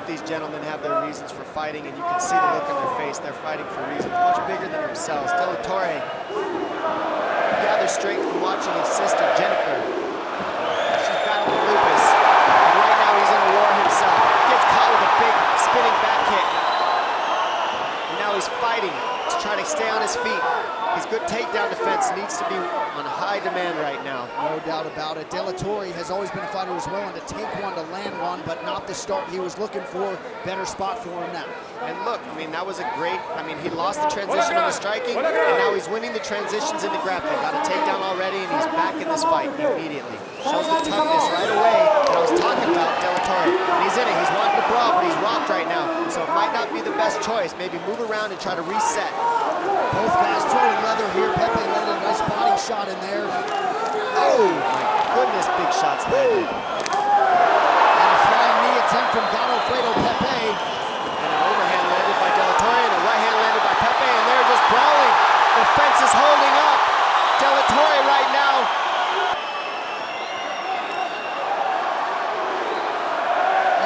these gentlemen have their reasons for fighting, and you can see the look on their face. They're fighting for reasons much bigger than themselves. De La Torre gathers strength from watching his sister, Jennifer. She's battling lupus, and right now he's in a war himself. Gets caught with a big spinning back kick. And now he's fighting to try to stay on his feet. His good takedown defense needs to be on high demand right now. No doubt about it. De La Torre has always been a fighter who's willing to take one, to land one, but not the start he was looking for. Better spot for him now. And look, I mean, that was a great, he lost the transition on the striking, and now he's winning the transitions into grappling. Got a takedown already, and he's back in this fight immediately. Shows the toughness right away that I was talking about, De La Torre. And he's in it. He's wanting to brawl, but he's rocked right now. So it might not be the best choice. Maybe move around and try to reset. Both guys throwing leather here. Pepe landed a nice body shot in there. Oh, my goodness, big shots landed. And a flying knee attempt from Godopredo Pepe. And an overhand landed by De La Torre, and a right hand landed by Pepe, and they're just brawling. The fence is holding up. De La Torre right now.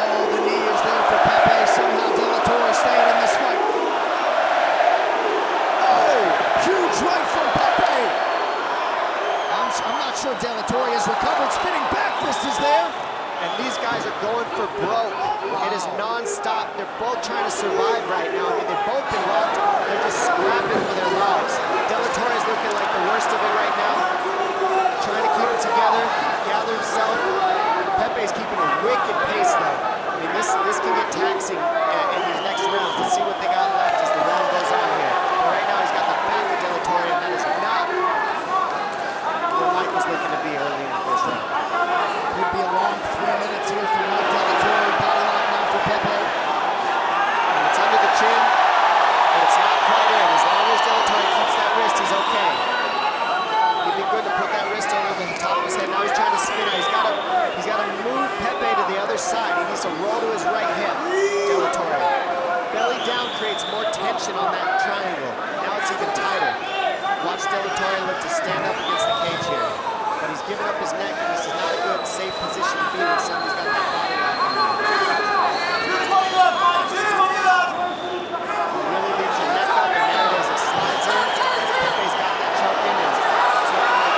Oh, the knee is there for Pepe. Somehow De La Torre staying in this fight. Huge right from Pepe. I'm not sure De La Torre has recovered. Spinning back fist is there. And these guys are going for broke. Wow. It is non-stop. They're both trying to survive right now. I mean, they've both been rocked. They're just scrapping for their lives. De La Torre is looking like the worst of it right now. Trying to keep it together, gather himself. Pepe's keeping a wicked pace though. I mean, this can get taxing in these next rounds. Let's see what they got left as the round goes on here. But right now he's got the back of De La Torre, and that is not where Mike was looking to be early in the first round. Could be a long 3 minutes here for Mike De La Torre. Body lock now for Pepe. And it's under the chin, but it's not quite in. As long as De La Torre keeps that wrist, he's okay. It'd be good to put that wrist over the top of his head. Now he's trying to spin out. He's got to move Pepe to the other side. He needs to roll to his right hip, De La Torre. Belly down creates more tension on that triangle. Now it's even tighter. Watch De La Torre look to stand up against the cage here. But he's giving up his neck, and this is not a good, safe position to be in. Somebody's got that body lock on him. Really leaves your neck up, and there it is. It slides in. Pepe's got that choke in, and it's looking like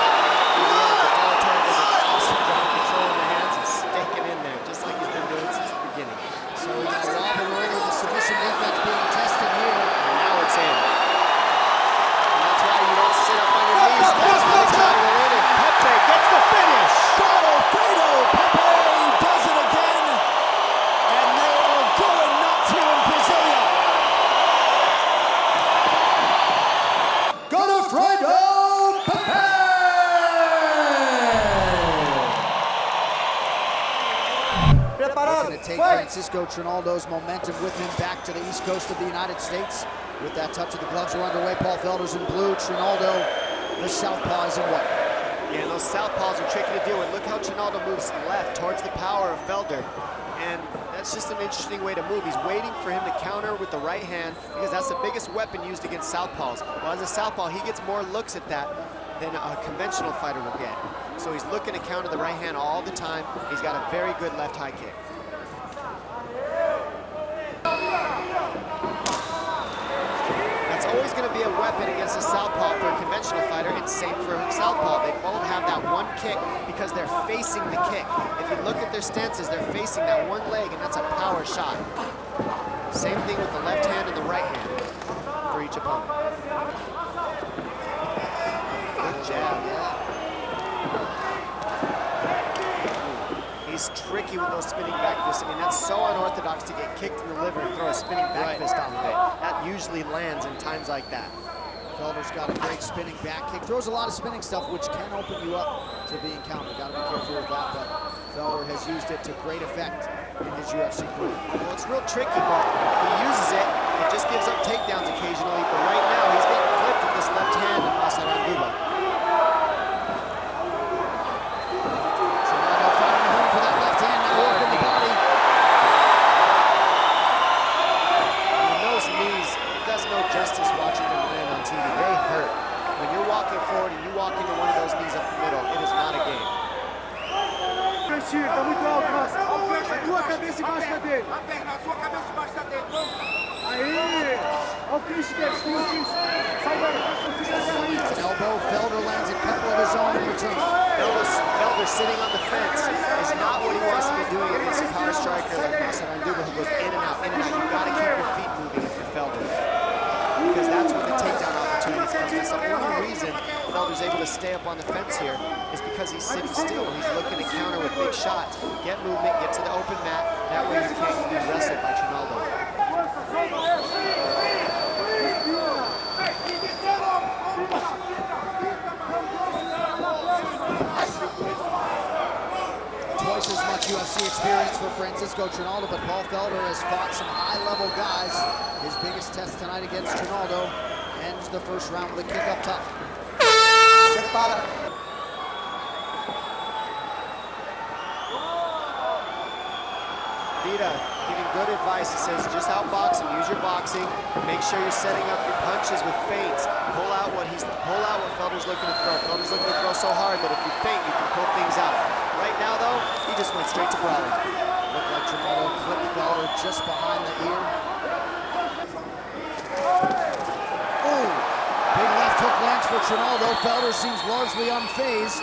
the end. But De La Torre does an awesome job controlling the hands and staking in there, just like he's been doing since the beginning. So we got Robin early, the submission defense being tested here. And now it's in. And that's why you don't sit up on your knees. That's why it's in, and Pepe gets the finish. Godopredo Pepe does it again. And they are going nuts here in Brasilia. Godopredo Pepe! Going to take Francisco Trinaldo's momentum with him back to the east coast of the United States. With that touch of the gloves are underway. Paul Felder's in blue. Trinaldo, the southpaw, is in white. Yeah, those southpaws are tricky to deal with. Look how Trinaldo moves left towards the power of Felder. And that's just an interesting way to move. He's waiting for him to counter with the right hand because that's the biggest weapon used against southpaws. Well, as a southpaw, he gets more looks at that than a conventional fighter will get. So he's looking to counter the right hand all the time. He's got a very good left high kick. That's always going to be a weapon against a southpaw for a conventional fighter. It's same for a southpaw. They both have that one kick because they're facing the kick. If you look at their stances, they're facing that one leg, and that's a power shot. Same thing with the left hand and the right hand for each opponent. Good jab. He's tricky with those spinning back fists. I mean, that's so unorthodox to get kicked in the liver and throw a spinning back fist off of it. That usually lands in times like that. Felder's got a great spinning back kick. Throws a lot of spinning stuff, which can open you up to being countered. Got to be careful with that, but Felder has used it to great effect in his UFC career. Well, it's real tricky, but he uses it. It just gives up takedowns occasionally, but right now he's getting clipped with this left hand of Asaranduba. Justice watching them land on TV. They hurt. When you're walking forward and you walk into one of those knees up the middle, it is not a game. tua cabeça embaixo da dele. A perna, a sua cabeça embaixo da dele. Vamos. Aí. Olha o Chris Gates, sai daí. An elbow, Felder lands a couple of his own in return. Felder sitting on the fence is not what he wants to be doing against a power striker like Massaranduba who goes in and out, in and out. You've got to keep your feet moving if you're Felder, because that's when the takedown opportunities come. That's the only reason Felder's able to stay up on the fence here is because he's sitting still. He's looking to counter with big shots, get movement, get to the open mat. That way you can't be wrestled by Trinaldo. Twice as much UFC experience for Francisco Trinaldo, but Paul Felder has fought some high-level guys. His biggest test tonight against Trinaldo ends the first round with a kick up top. Vita giving good advice. He says just outbox him, use your boxing, make sure you're setting up your punches with feints. Pull out what Felder's looking to throw. Felder's looking to throw so hard that if you feint, you can pull things out. Right now, though, he just went straight to brawling. Looked like Trinaldo clipped Felder just behind the ear. Oh, big left hook lands for Trinaldo. Felder seems largely unfazed.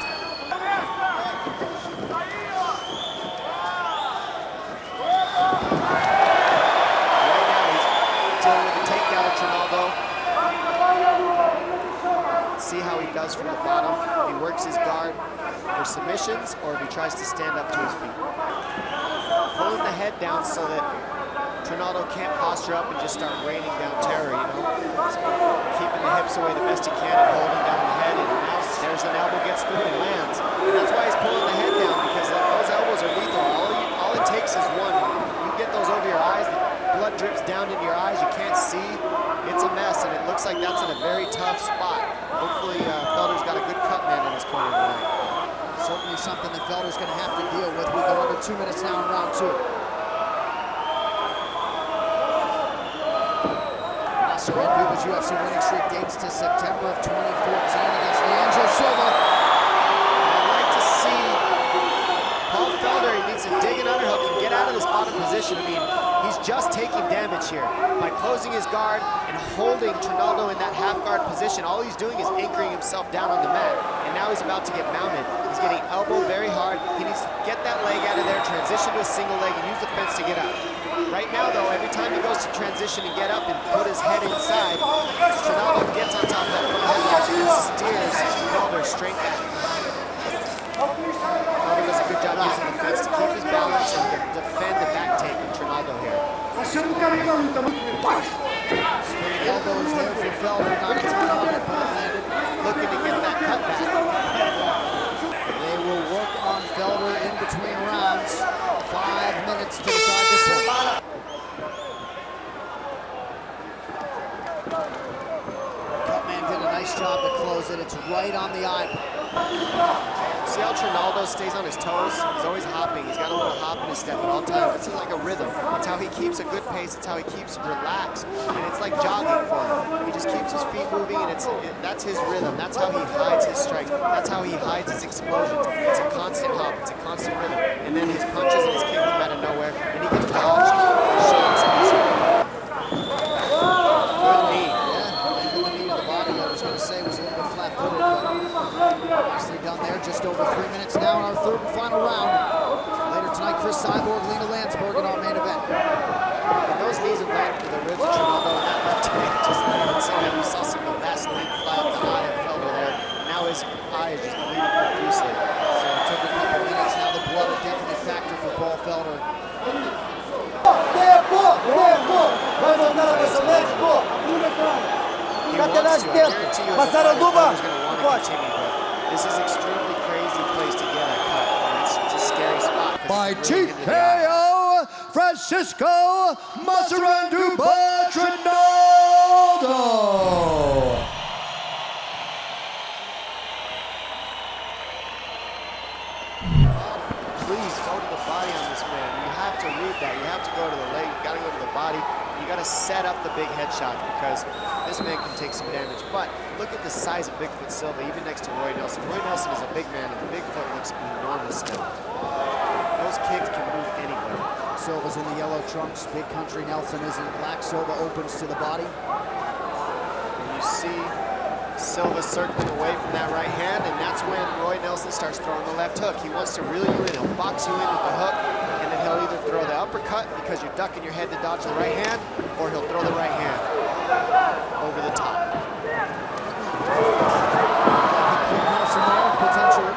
See how he does from the bottom. If he works his guard for submissions or if he tries to stand up to his feet. Pulling the head down so that Trinaldo can't posture up and just start raining down terror, you know? So keeping the hips away the best he can and holding down the head, and now there's an elbow, gets through and lands. And that's why he's pulling the head down, because those elbows are lethal. All it takes is one. You get those over your eyes, the blood drips down into your eyes, you can't see. It's a mess, and it looks like that's in a very tough spot. Hopefully, Felder's got a good cut man in his corner tonight. Certainly something that Felder's going to have to deal with. We go under 2 minutes now in round two. Massaranduba's UFC winning streak dates to September of 2014 against Leandro Silva. I'd like to see Paul Felder. He needs to dig an underhook and get out of this bottom position. I mean, he's just taking damage here by closing his guard and holding Trinaldo in that half guard position. All he's doing is anchoring himself down on the mat, and now he's about to get mounted. He's getting elbowed very hard. He needs to get that leg out of there, transition to a single leg, and use the fence to get up. Right now, though, every time he goes to transition and get up and put his head inside, Trinaldo gets on top of that front head ledge and steers Felder straight back. Felder does a good job using the fence to keep his balance and defend the back take of Trinaldo here. Spinning elbow is there for Felder, not a ton on it, but landed. Looking to get that cut back. They will work on Felder in between rounds. 5 minutes to decide this one. Cutman did a nice job to close it. It's right on the eyeball. See how Trinaldo stays on his toes? He's always hopping. He's got a little hop in his step at all times. It's like a rhythm. It's how he keeps a good pace. It's how he keeps relaxed. And it's like jogging for him. He just keeps his feet moving, and that's his rhythm. That's how he hides his strikes. That's how he hides his explosions. It's a constant hop. It's a constant rhythm. And then his punches and his kick come out of nowhere, and he can dodge shots easily. Good knee. Yeah, the knee to the body, I was going to say, was a little bit flat-footed, but nicely done there. Just over 3 minutes now in our third and final round. Later tonight, Chris Cyborg, Lena Landsberg in our main event. And those knees have landed for the ribs of Trinaldo, and that left hand just landed so heavy. You saw some of the best lead fly up the eye of Felder there. Now his eye is just bleeding profusely. So it took a couple minutes. Now the blood a definite factor for Paul Felder. This is an extremely crazy place to get a cut. And it's just a scary spot. By TKO, Francisco Massaranduba Trinaldo. Please go to the body on this man. You have to read that. You have to go to the leg. You got to go to the body. You got to set up the big headshot because this man can take some damage. But look at the size of Bigfoot Silva, even next to Roy Nelson. Roy Nelson is a big man, and the Bigfoot looks enormous still. Those kicks can move anywhere. Silva's in the yellow trunks. Big Country Nelson is in black. Silva opens to the body. And you see Silva circling away from that right hand, and that's when Roy Nelson starts throwing the left hook. He wants to reel you in. He'll box you in with the hook, and then he'll either throw the uppercut because you're ducking your head to dodge the right hand, or he'll throw the right hand over the top. Nelson there, potentially.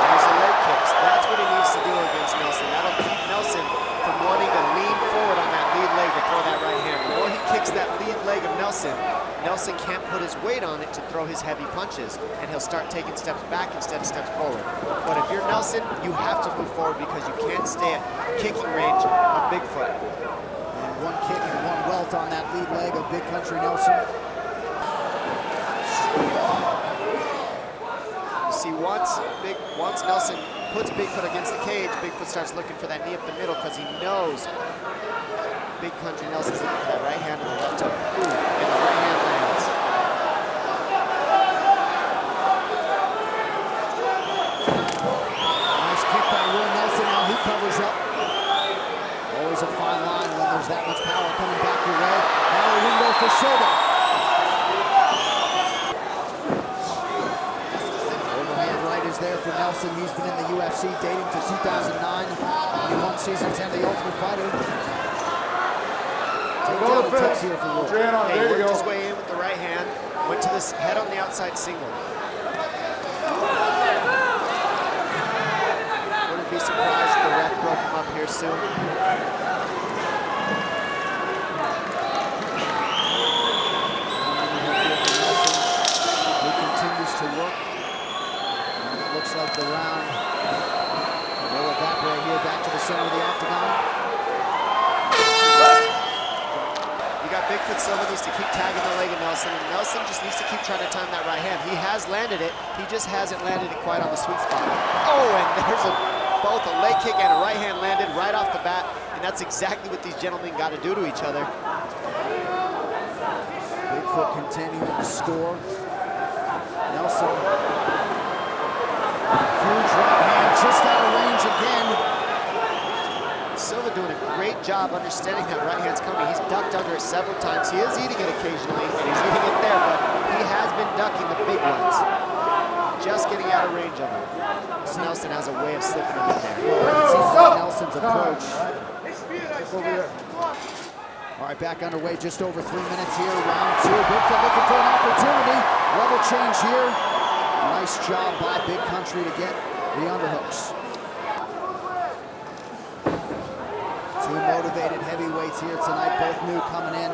There's the leg kicks. That's what he needs to do against Nelson. That'll keep Nelson from wanting to lean forward on that lead leg to throw that right hand. The more he kicks that lead leg of Nelson, Nelson can't put his weight on it to throw his heavy punches, and he'll start taking steps back instead of steps forward. But if you're Nelson, you have to move forward because you can't stay at kicking range on Bigfoot. And one kick and one welt on that lead leg of Big Country Nelson. You see, once Nelson puts Bigfoot against the cage, Bigfoot starts looking for that knee up the middle because he knows Big Country Nelson's looking for that right hand and the left hook. Ooh, and the right hand lands. Nice kick by Roy Nelson. Now he covers up. Always a fine line when there's that much power coming back your way. Now a window for Silva. Overhand right is there for Nelson. He's been in the UFC dating to 2009. He won season 10 of The Ultimate Fighter. Takedown attempts here for Roy. Hey, he worked his way in with the right hand, went to the head on the outside single. Wouldn't be surprised if the ref broke him up here soon. He continues to work. And it looks like the round will evaporate here back to the center of the octagon. You got Bigfoot. Silva needs to keep tagging the leg of Nelson, and Nelson just needs to keep trying to time that right hand. He has landed it, he just hasn't landed it quite on the sweet spot. Oh, and there's both a leg kick and a right hand landed right off the bat, and that's exactly what these gentlemen got to do to each other. Bigfoot continuing to score. Nelson. Huge right hand, just out of range again. Silva doing a great job understanding that right hand's coming. He's ducked under it several times. He is eating it occasionally, and he's eating it there, but he has been ducking the big ones. Just getting out of range of him. Nelson has a way of slipping him in there. Nelson's approach. All right, back underway, just over 3 minutes here. Round two. Bigfoot looking for an opportunity. Level change here. Nice job by Big Country to get the underhooks. Two motivated heavyweights here tonight, both new coming in.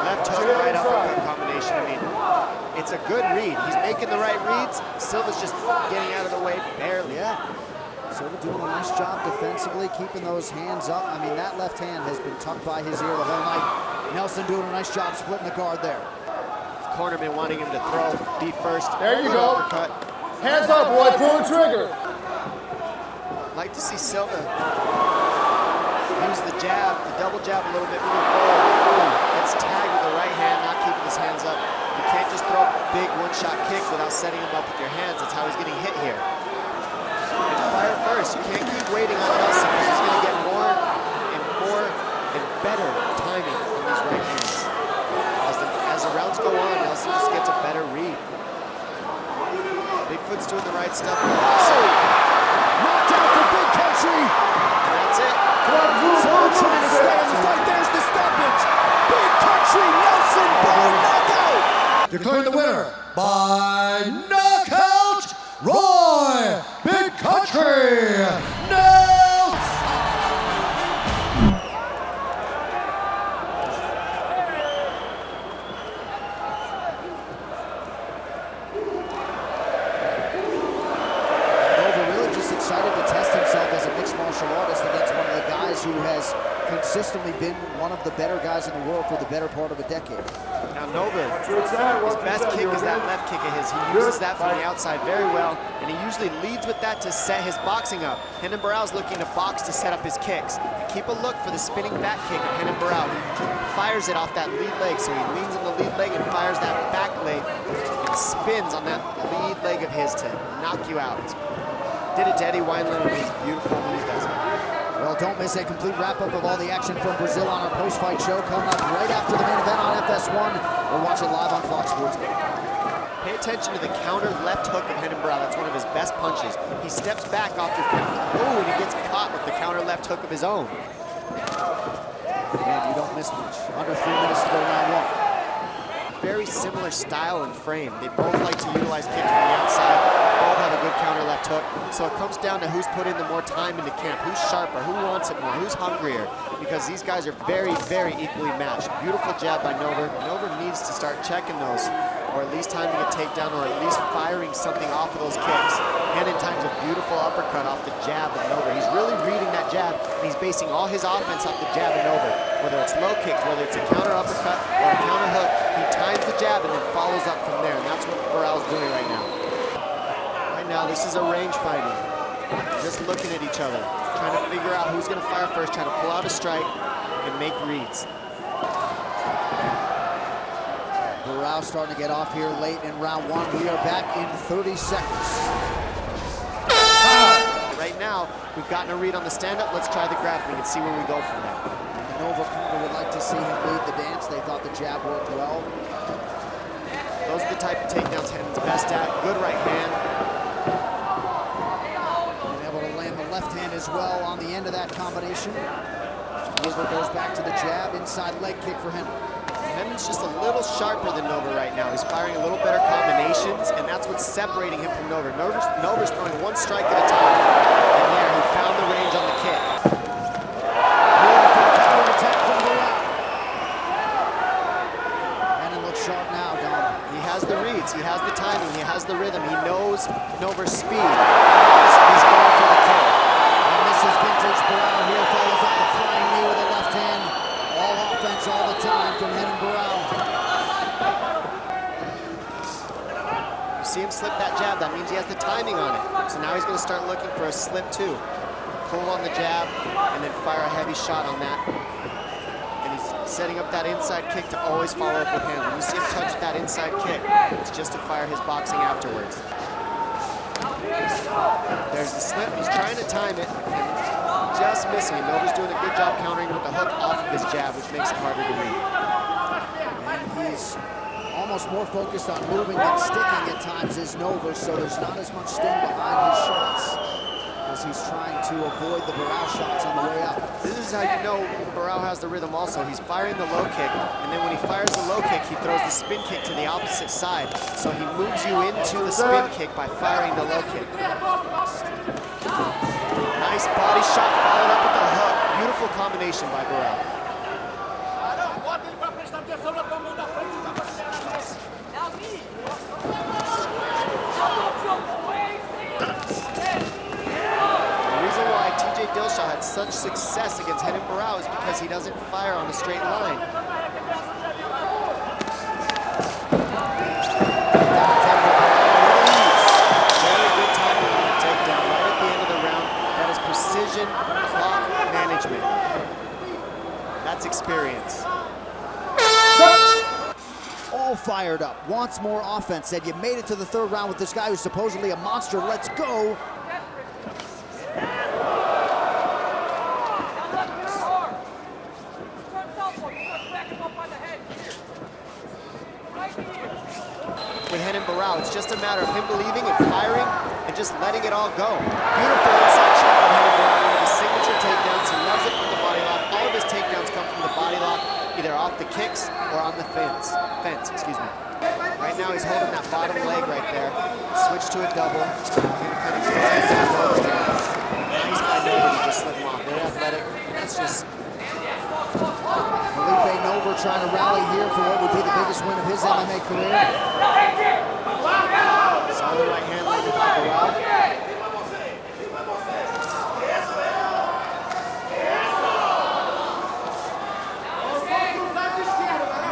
Left hook, right uppercut combination. I mean, it's a good read. He's making the right reads. Silva's just getting out of the way barely. Yeah. Silva doing a nice job defensively, keeping those hands up. I mean, that left hand has been tucked by his ear the whole night. Nelson doing a nice job splitting the guard there. Cornerman wanting him to throw deep first. There you go. Uppercut. Hands up, boy. Pull the trigger. Like to see Silva use the jab, the double jab a little bit moving forward. Gets tagged with the right hand, not keeping his hands up. You can't just throw big one-shot kicks without setting him up with your hands. That's how he's getting hit here. And fire first. You can't keep waiting on Nelson because he's going to get more and better timing on these right hands. As the rounds go on, Nelson just gets a better read. Bigfoot's doing the right stuff. Knocked out for Big Country. That's it. Silva trying to stay in the fight. There's the stoppage. Big Country Nelson by knockout. Declaring the winner by knockout, Roy Big Country Nelson. Who has consistently been one of the better guys in the world for the better part of a decade. Now Nova, his best kick is that left kick of his. He uses that from the outside very well, and he usually leads with that to set his boxing up. Renan Barão's looking to box to set up his kicks. And keep a look for the spinning back kick of Renan Barão. He fires fires it off that lead leg. So he leans on the lead leg and fires that back leg and spins on that lead leg of his to knock you out. Did it to Eddie Wineland, and he's beautiful when he does it. Well, don't miss a complete wrap-up of all the action from Brazil on our post-fight show coming up right after the main event on FS1. We'll watch it live on Fox Sports. Pay attention to the counter left hook of Renan Barão. That's one of his best punches. He steps back off your counter. Oh, and he gets caught with the counter left hook of his own. Man, you don't miss much. Under 3 minutes to go round one. Very similar style and frame. They both like to utilize kicks from the outside. Both have a good counter left hook. So it comes down to who's put in the more time into camp, who's sharper, who wants it more, who's hungrier, because these guys are very, very equally matched. Beautiful jab by Nover. Nover needs to start checking those, or at least timing a takedown, or at least firing something off of those kicks. Henin times a beautiful uppercut off the jab of Nover. He's really reading that jab, and he's basing all his offense off the jab of Nover. Whether it's low kicks, whether it's a counter uppercut or a counter hook, he times the jab and then follows up from there, and that's what Barão's doing right now. Right now, this is a range fighting. Just looking at each other, trying to figure out who's going to fire first, trying to pull out a strike and make reads. Barão starting to get off here late in round one. We are back in 30 seconds. Right now, we've gotten a read on the stand-up. Let's try the grappling and see where we go from there. Nova would like to see him lead the dance. They thought the jab worked well. Those are the type of takedowns Henan's best at. Good right hand. Being able to land the left hand as well on the end of that combination. Nova goes back to the jab, inside leg kick for Henin. Henan's just a little sharper than Nover right now. He's firing a little better combinations, and that's what's separating him from Nover. Nover's throwing one strike at a time. And there, he found the range on the kick. Henin looks sharp now, Don. He has the reads, he has the timing, he has the rhythm. He knows Nover's speed. He's going for the kill. And this is vintage Barão here. Follows up the flying knee with a left hand. All offense all the time from Renan Barão. You see him slip that jab, that means he has the timing on it. So now he's going to start looking for a slip too. Pull on the jab and then fire a heavy shot on that. And he's setting up that inside kick to always follow up with him. When you see him touch that inside kick, it's just to fire his boxing afterwards. There's the slip, he's trying to time it, and just missing it. Nover's doing a good job countering with the hook off of his jab, which makes it harder to read. And he's almost more focused on moving than sticking at times as Nova, so there's not as much sting behind his shots as he's trying to avoid the Barão shots on the way up. This is how you know Barão has the rhythm also. He's firing the low kick, and then when he fires the low kick, he throws the spin kick to the opposite side. So he moves you into the spin kick by firing the low kick. Nice body shot followed up with the hook. Beautiful combination by Barão. Dillashaw had such success against Renan Barão is because he doesn't fire on a straight line. Very good timing on the takedown right at the end of the round. That is precision clock management. That's experience. All fired up, wants more offense. Said you made it to the third round with this guy who's supposedly a monster. Let's go. With Renan Barão, it's just a matter of him believing and firing and just letting it all go. Beautiful inside shot from Renan Barão, one of his signature takedowns. He loves it from the body lock. All of his takedowns come from the body lock, either off the kicks or on the fence. Right now he's holding that bottom leg right there. Switch to a double. Kind of nice by Nover to just slip him off. Very athletic. That's just... Felipe Nover trying to rally here for what would be the biggest win of his MMA career. Solid right hand landed by Barão.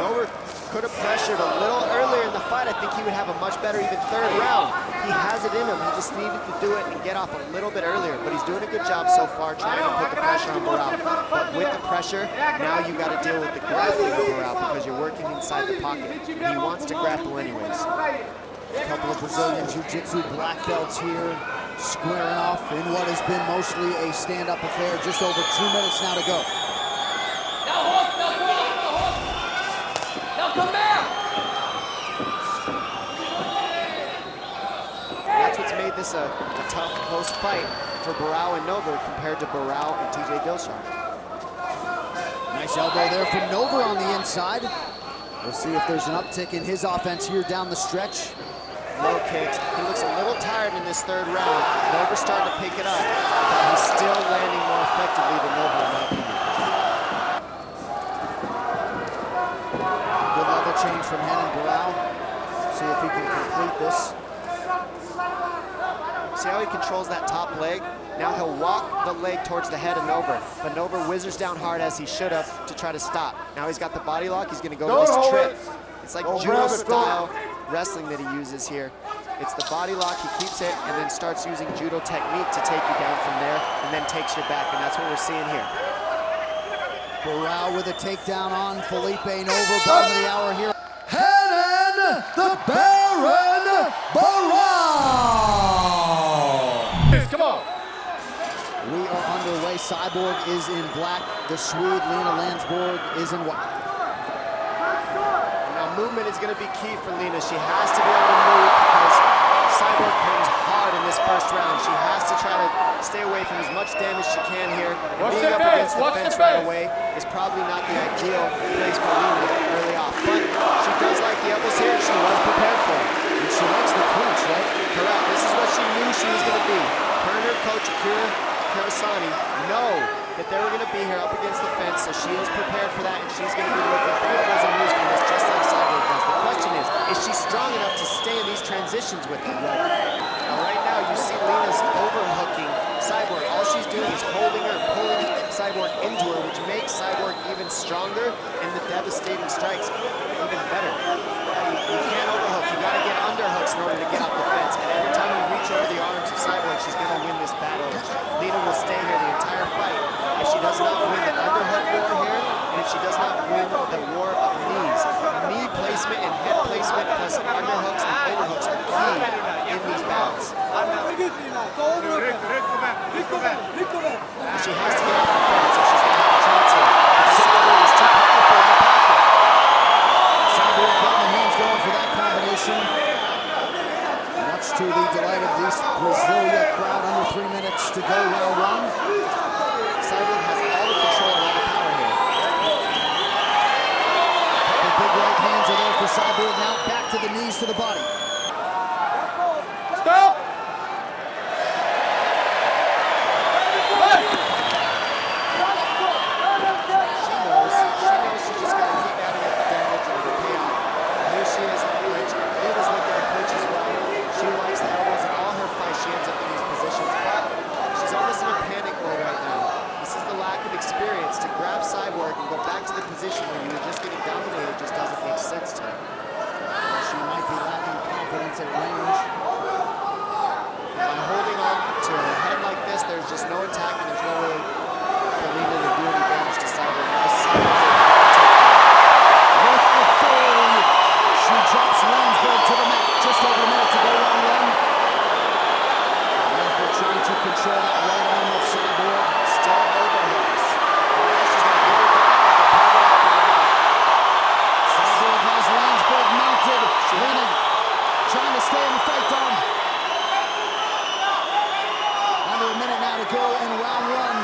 Nover could have pressured a little earlier in the fight, I think he would have a much better even third round. He has it in him. He just needed to do it and get off a little bit earlier. But he's doing a good job so far trying to put the pressure on Barao. But with the pressure, now you got to deal with the grappling of Barao because you're working inside the pocket. He wants to grapple anyways. A couple of Brazilian Jiu-Jitsu black belts here, squaring off in what has been mostly a stand-up affair. Just over 2 minutes now to go. Now come back! That's what's made this a tough, close fight for Barao and Nova compared to Barao and TJ Dillashaw. Nice elbow there from Nova on the inside. We'll see if there's an uptick in his offense here down the stretch. Low kicks. He looks a little tired in this third round. Nova's starting to pick it up, but he's still landing more effectively than Nova in my opinion. Good level change from Renan Barao. See if he can complete this. See how he controls that top leg? Now he'll walk the leg towards the head of Nova, but Nova whizzes down hard as he should have to try to stop. Now he's got the body lock. He's going to go to this trip. It's like judo-style wrestling that he uses here. It's the body lock. He keeps it and then starts using judo technique to take you down from there and then takes your back, and that's what we're seeing here. Barao with a takedown on Felipe Nova, bottom of the hour here. Renan the Baron Barao. Come on. We are underway. Cyborg is in black. The Swede, Lena Landsberg, is in white. Now movement is going to be key for Lena. She has to be able to move because Cyborg comes hard in this first round. She has to try to stay away from as much damage as she can here. And being up against the fence right away is probably not the ideal place for Lena early off. But she does like the elbows here, and she was prepared for it. And she likes the clinch, right? Correct. This is what she knew she was going to be. Her and her coach, Akira Kurosani, know that they were going to be here up against the fence, so she is prepared for that, and she's going to be looking for elbows and moves from this, just like Cyborg does. The question is she strong enough to stay in these transitions with him? Now, right now, you see Lena's overhooking Cyborg. All she's doing is holding her, pulling Cyborg into her, which makes Cyborg even stronger, and the devastating strikes even better. You can't overhook. You got to get underhooks in order to get off the fence. And every time you reach over the arms of Cyborg, she's going to win this battle. Lena will stay here the entire fight. If she does not win the underhook war here, and if she does not win the war of knees, knee placement and head placement plus underhooks and overhooks are key in these battles. She has to get off the fence if she's going to have a chance here. Cyborg is too powerful in the pocket. Cyborg got the hands going for that combination. Much to the delight of this Brasilia crowd, under 3 minutes to go, round one. Cyborg has all the control and all the power here. The big right hands are there for Cyborg. Now back to the knees, to the body. Stop. She just got to keep adding up the damage and it'll pay off. Here she is in the clinch. Lena's looking to clinch as well. She likes the elbows in all her fights. She ends up in these positions, but she's almost in a panic mode right now. This is the lack of experience. To grab Cyborg and go back to the position where you were just getting dominated just doesn't make sense to her. She might be lacking confidence at range. By holding on to her head like this, there's just no attack and there's no way for Lena to do any damage to Cyborg. With authority, she drops Landsberg to the mat. Just over a minute to go, round one. Landsberg trying to control that right arm of Cyborg. Still overhooks. Now she's going to give it back and power it out from the back. Cyborg has Landsberg mounted. Lena trying to stay in the fight, Dom. Under a minute now to go in round one.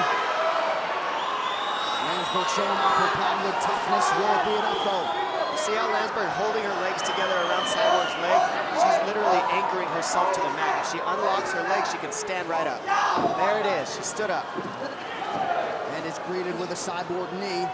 Landsberg showing off her patented toughness. Will it be enough, though? You see how Landsberg holding her legs together around Cyborg's leg? She's literally anchoring herself to the mat. If she unlocks her legs, she can stand right up. There it is. She stood up. And is greeted with a Cyborg knee.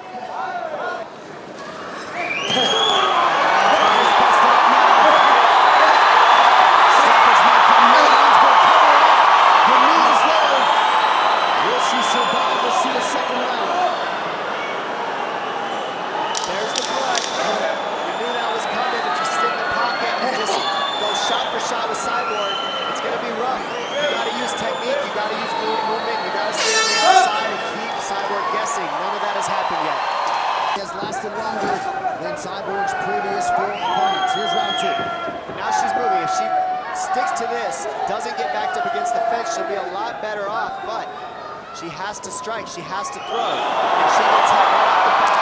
Cyborg's previous 4 opponents. Here's round 2. Now she's moving. If she sticks to this, doesn't get backed up against the fence, she'll be a lot better off, but she has to strike, she has to throw. And she gets hit right off the bat.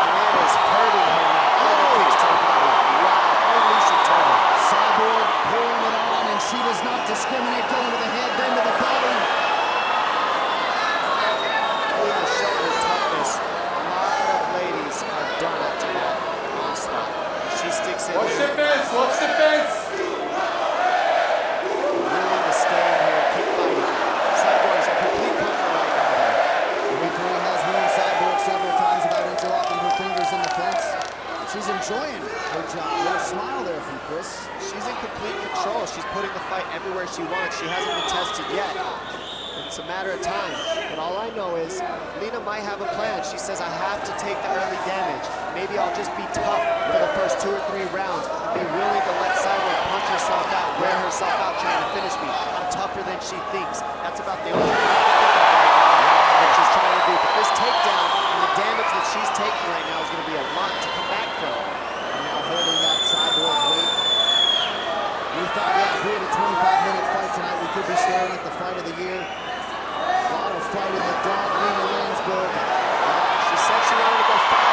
And that is hurting her now. Kicks to the body. Wow, unleashing total. Cyborg pulling it on, and she does not discriminate, going to the head, then to the body. Really showing her toughness. A lot of ladies are done after that onslaught. She sticks in Watch here. the fence, watch the fence. Willing to stay in here and keep fighting. Cyborg's a complete puncher right now. The referee has warned Cyborg several times about interlocking her fingers in the fence. She's enjoying her job. A little smile there from Chris. She's in complete control. She's putting the fight everywhere she wants. She hasn't been tested yet. It's a matter of time. But all I know is Lena might have a plan. She says, I have to take the early damage. Maybe I'll just be tough for the first 2 or 3 rounds. Be willing to let Cyborg punch herself out, wear herself out, trying to finish me. I'm tougher than she thinks. That's about the only thing I can think of right now that she's trying to do. But this takedown and the damage that she's taking right now is going to be a lot to come back from. And now holding that Cyborg weight. We thought, yeah, if we had a 25-minute fight tonight, we could be staring at the fight of the year. A lot of fight in the dog, Lena Landsberg. She said she wanted to go 5